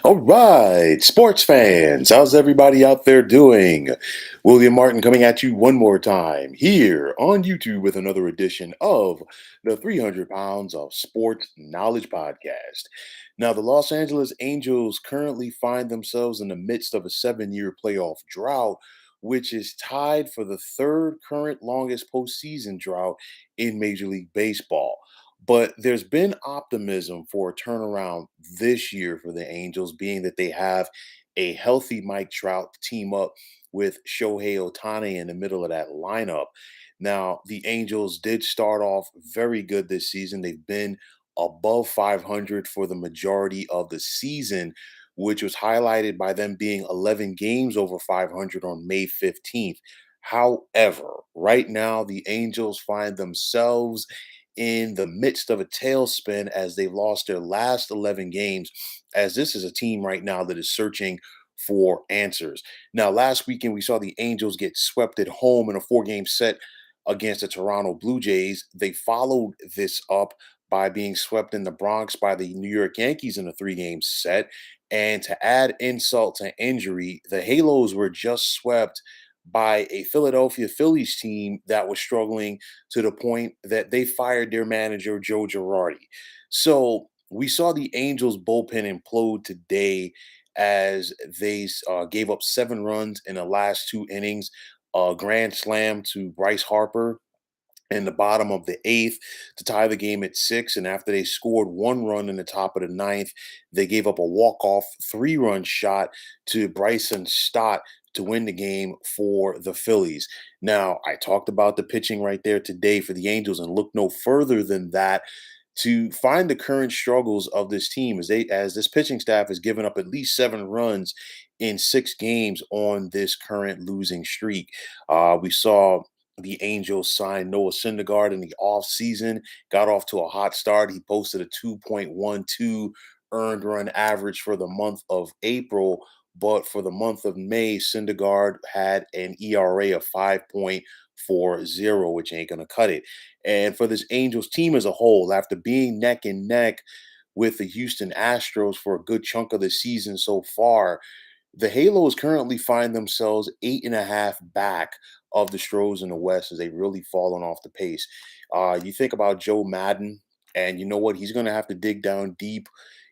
All right, sports fans, how's everybody out there doing? William Martin coming at you one more time here on YouTube with another edition of the 300 Pounds of Sports Knowledge Podcast. Now, the Los Angeles Angels currently find themselves in the midst of a 7-year playoff drought, which is tied for the third current longest postseason drought in Major League Baseball. But there's been optimism for a turnaround this year for the Angels, being that they have a healthy Mike Trout to team up with Shohei Ohtani in the middle of that lineup. Now, the Angels did start off very good this season. They've been above 500 for the majority of the season, which was highlighted by them being 11 games over 500 on May 15th. However, right now, the Angels find themselves in the midst of a tailspin as they've lost their last 11 games, as this is a team right now that is searching for answers. Now, last weekend, we saw the Angels get swept at home in a 4-game set against the Toronto Blue Jays. They followed this up by being swept in the Bronx by the New York Yankees in a 3-game set. And to add insult to injury, the Halos were just swept by a Philadelphia Phillies team that was struggling to the point that they fired their manager, Joe Girardi. So we saw the Angels bullpen implode today as they gave up 7 runs in the last 2 innings, a grand slam to Bryce Harper in the bottom of the eighth to tie the game at 6. And after they scored 1 run in the top of the ninth, they gave up a walk-off 3-run shot to Bryson Stott to win the game for the Phillies. Now, I talked about the pitching right there today for the Angels and look no further than that to find the current struggles of this team as this pitching staff has given up at least 7 runs in 6 games on this current losing streak. We saw the Angels signed Noah Syndergaard in the offseason, got off to a hot start. He posted a 2.12 earned run average for the month of April, but for the month of May, Syndergaard had an ERA of 5.40, which ain't going to cut it. And for this Angels team as a whole, after being neck and neck with the Houston Astros for a good chunk of the season so far, the Halos currently find themselves 8.5 back of the Stros in the West as they've really fallen off the pace. You think about Joe Madden, and you know what? He's going to have to dig down deep.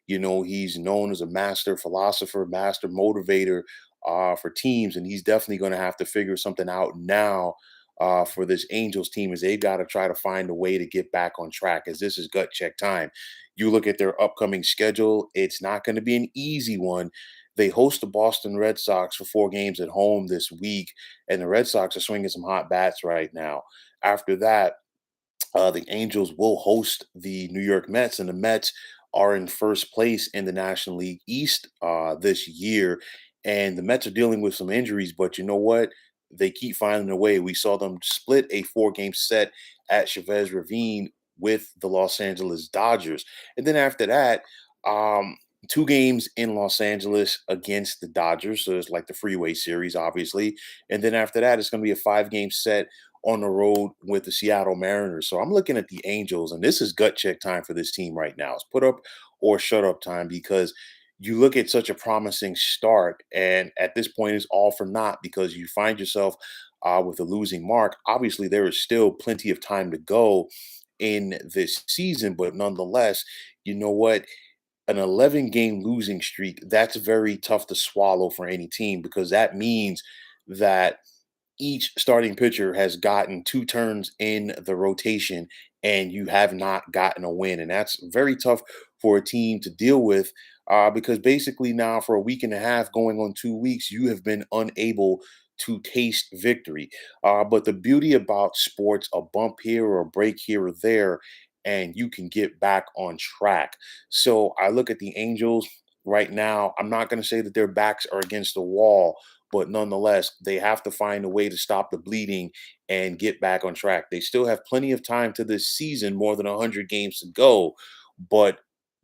He's known as a master philosopher, master motivator for teams, and he's definitely going to have to figure something out now for this Angels team as they've got to try to find a way to get back on track as this is gut check time. You look at their upcoming schedule, it's not going to be an easy one. They host the Boston Red Sox for 4 games at home this week, and the Red Sox are swinging some hot bats right now. After that, the Angels will host the New York Mets, and the Mets are in first place in the National League East this year. And the Mets are dealing with some injuries, but you know what? They keep finding a way. We saw them split a 4-game set at Chavez Ravine with the Los Angeles Dodgers. And then after that, 2 games in Los Angeles against the Dodgers. So it's like the freeway series, obviously. And then after that, it's going to be a 5-game set on the road with the Seattle Mariners. So I'm looking at the Angels, and this is gut check time for this team right now. It's put up or shut up time because you look at such a promising start, and at this point, it's all for naught because you find yourself with a losing mark. Obviously, there is still plenty of time to go in this season, but nonetheless, you know what? An 11-game losing streak, that's very tough to swallow for any team because that means that each starting pitcher has gotten 2 turns in the rotation and you have not gotten a win. And that's very tough for a team to deal with because basically now for a week and a half, going on 2 weeks, you have been unable to taste victory. But the beauty about sports, a bump here or a break here or there, and you can get back on track. So I look at the Angels right now. I'm not going to say that their backs are against the wall, but nonetheless, they have to find a way to stop the bleeding and get back on track. They still have plenty of time to this season, more than 100 games to go. But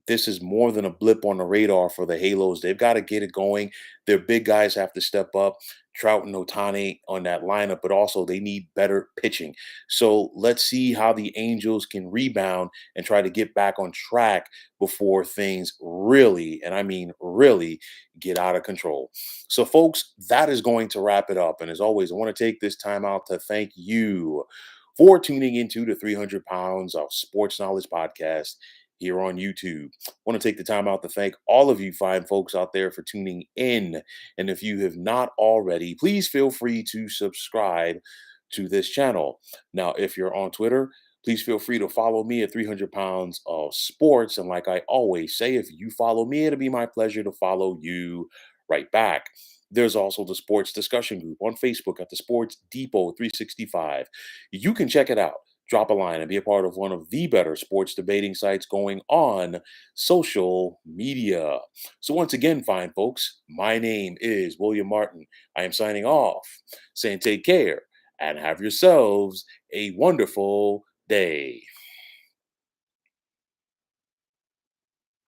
this is more than a blip on the radar for the Halos. They've got to get it going. Their big guys have to step up. Trout and Otani on that lineup, but also they need better pitching. So let's see how the Angels can rebound and try to get back on track before things really, and I mean really, get out of control. So, folks, that is going to wrap it up. And as always, I want to take this time out to thank you for tuning into the 300 Pounds of Sports Knowledge podcast here on YouTube. I want to take the time out to thank all of you fine folks out there for tuning in. And if you have not already, please feel free to subscribe to this channel. Now, if you're on Twitter, please feel free to follow me at 300 Pounds of Sports. And like I always say, if you follow me, it'll be my pleasure to follow you right back. There's also the sports discussion group on Facebook at the Sports Depot 365. You can check it out. Drop a line and be a part of one of the better sports debating sites going on social media. So, once again, fine folks, my name is William Martin. I am signing off, saying take care and have yourselves a wonderful day.